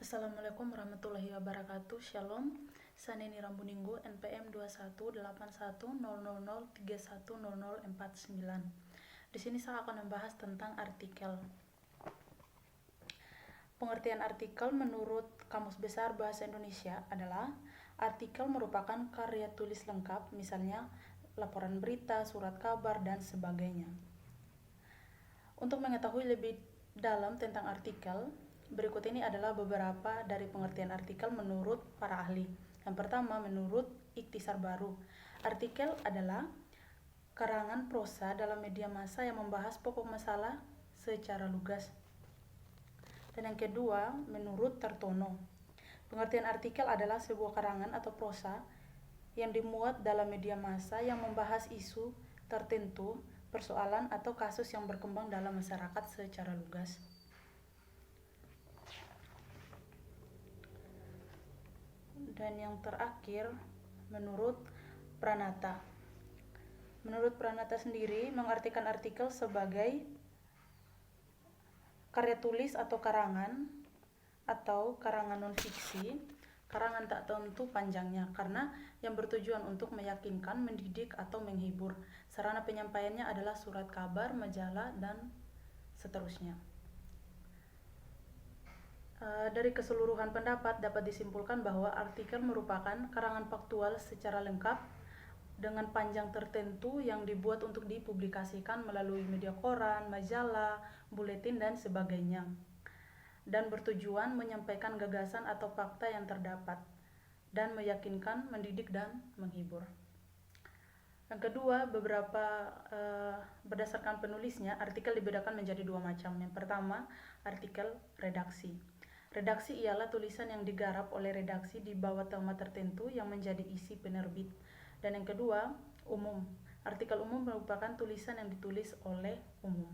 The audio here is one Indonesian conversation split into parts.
Assalamualaikum warahmatullahi wabarakatuh. Shalom. Saneni Rambuninggo NPM 21810003100049. Di sini saya akan membahas tentang artikel. Pengertian artikel menurut Kamus Besar Bahasa Indonesia adalah artikel merupakan karya tulis lengkap, misalnya laporan berita, surat kabar, dan sebagainya. Untuk mengetahui lebih dalam tentang artikel, berikut ini adalah beberapa dari pengertian artikel menurut para ahli. Yang pertama, menurut Ikhtisar Baru, artikel adalah karangan prosa dalam media massa yang membahas pokok masalah secara lugas. Dan yang kedua, menurut Tartono, pengertian artikel adalah sebuah karangan atau prosa yang dimuat dalam media massa yang membahas isu tertentu, persoalan atau kasus yang berkembang dalam masyarakat secara lugas. Dan yang terakhir, menurut Pranata. Menurut Pranata sendiri mengartikan artikel sebagai karya tulis atau karangan non-fiksi, karangan tak tentu panjangnya, karena yang bertujuan untuk meyakinkan, mendidik, atau menghibur. Sarana penyampaiannya adalah surat kabar, majalah, dan seterusnya. Dari keseluruhan pendapat dapat disimpulkan bahwa artikel merupakan karangan faktual secara lengkap dengan panjang tertentu yang dibuat untuk dipublikasikan melalui media koran, majalah, buletin, dan sebagainya, dan bertujuan menyampaikan gagasan atau fakta yang terdapat dan meyakinkan, mendidik, dan menghibur. Yang kedua, berdasarkan penulisnya, artikel dibedakan menjadi dua macam. Yang pertama, artikel redaksi. Redaksi ialah tulisan yang digarap oleh redaksi di bawah tema tertentu yang menjadi isi penerbit. Dan yang kedua, umum. Artikel umum merupakan tulisan yang ditulis oleh umum.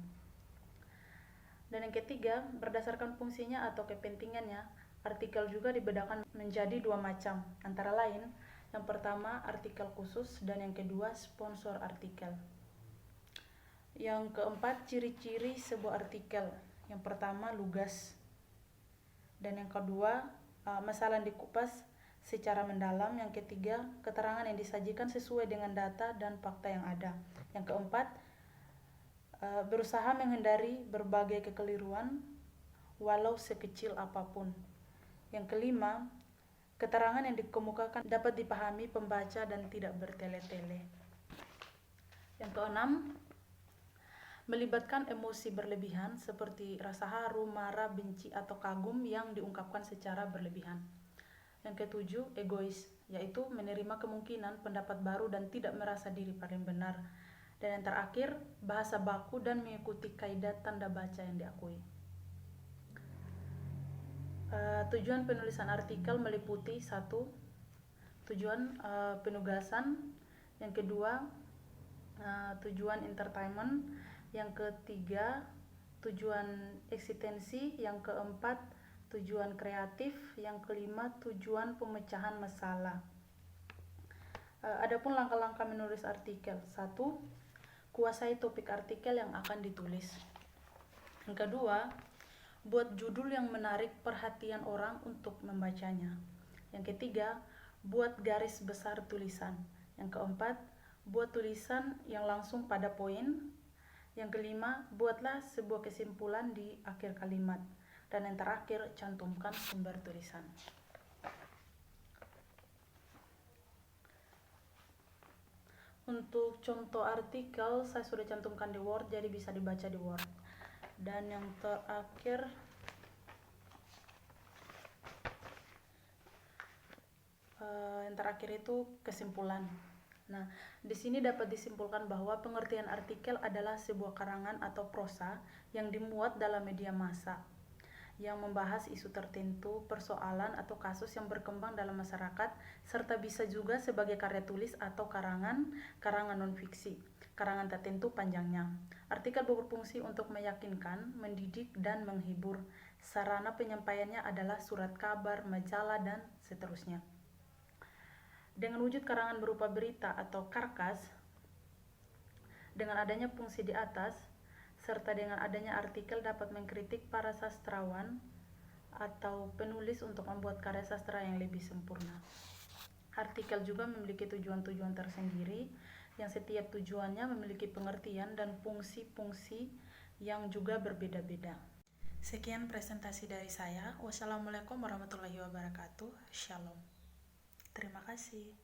Dan yang ketiga, berdasarkan fungsinya atau kepentingannya, artikel juga dibedakan menjadi dua macam. Antara lain, yang pertama artikel khusus dan yang kedua sponsor artikel. Yang keempat, ciri-ciri sebuah artikel. Yang pertama, lugas. Dan yang kedua, masalah yang dikupas secara mendalam. Yang ketiga, keterangan yang disajikan sesuai dengan data dan fakta yang ada. Yang keempat, berusaha menghindari berbagai kekeliruan walau sekecil apapun. Yang kelima, keterangan yang dikemukakan dapat dipahami pembaca dan tidak bertele-tele. Yang keenam, melibatkan emosi berlebihan seperti rasa haru, marah, benci, atau kagum yang diungkapkan secara berlebihan. Yang ketujuh, egois, yaitu menerima kemungkinan pendapat baru dan tidak merasa diri paling benar. Dan yang terakhir, bahasa baku dan mengikuti kaidah tanda baca yang diakui. Tujuan penulisan artikel meliputi: 1. Tujuan penugasan. Yang kedua, tujuan entertainment. Yang ketiga, tujuan eksistensi. Yang keempat, tujuan kreatif. Yang kelima, tujuan pemecahan masalah. Adapun langkah-langkah menulis artikel. 1. Kuasai topik artikel yang akan ditulis. Yang kedua, buat judul yang menarik perhatian orang untuk membacanya. Yang ketiga, buat garis besar tulisan. Yang keempat, buat tulisan yang langsung pada poin. Yang kelima, buatlah sebuah kesimpulan di akhir kalimat. Dan yang terakhir, cantumkan sumber tulisan. Untuk contoh artikel saya sudah cantumkan di Word, jadi bisa dibaca di Word. Dan yang terakhir itu kesimpulan. Nah, di sini dapat disimpulkan bahwa pengertian artikel adalah sebuah karangan atau prosa yang dimuat dalam media massa yang membahas isu tertentu, persoalan atau kasus yang berkembang dalam masyarakat, serta bisa juga sebagai karya tulis atau karangan non-fiksi, karangan tak tentu panjangnya. Artikel berfungsi untuk meyakinkan, mendidik, dan menghibur. Sarana penyampaiannya adalah surat kabar, majalah, dan seterusnya. Dengan wujud karangan berupa berita atau karkas, dengan adanya fungsi di atas, serta dengan adanya artikel dapat mengkritik para sastrawan atau penulis untuk membuat karya sastra yang lebih sempurna. Artikel juga memiliki tujuan-tujuan tersendiri yang setiap tujuannya memiliki pengertian dan fungsi-fungsi yang juga berbeda-beda. Sekian presentasi dari saya. Wassalamualaikum warahmatullahi wabarakatuh. Shalom. Terima kasih.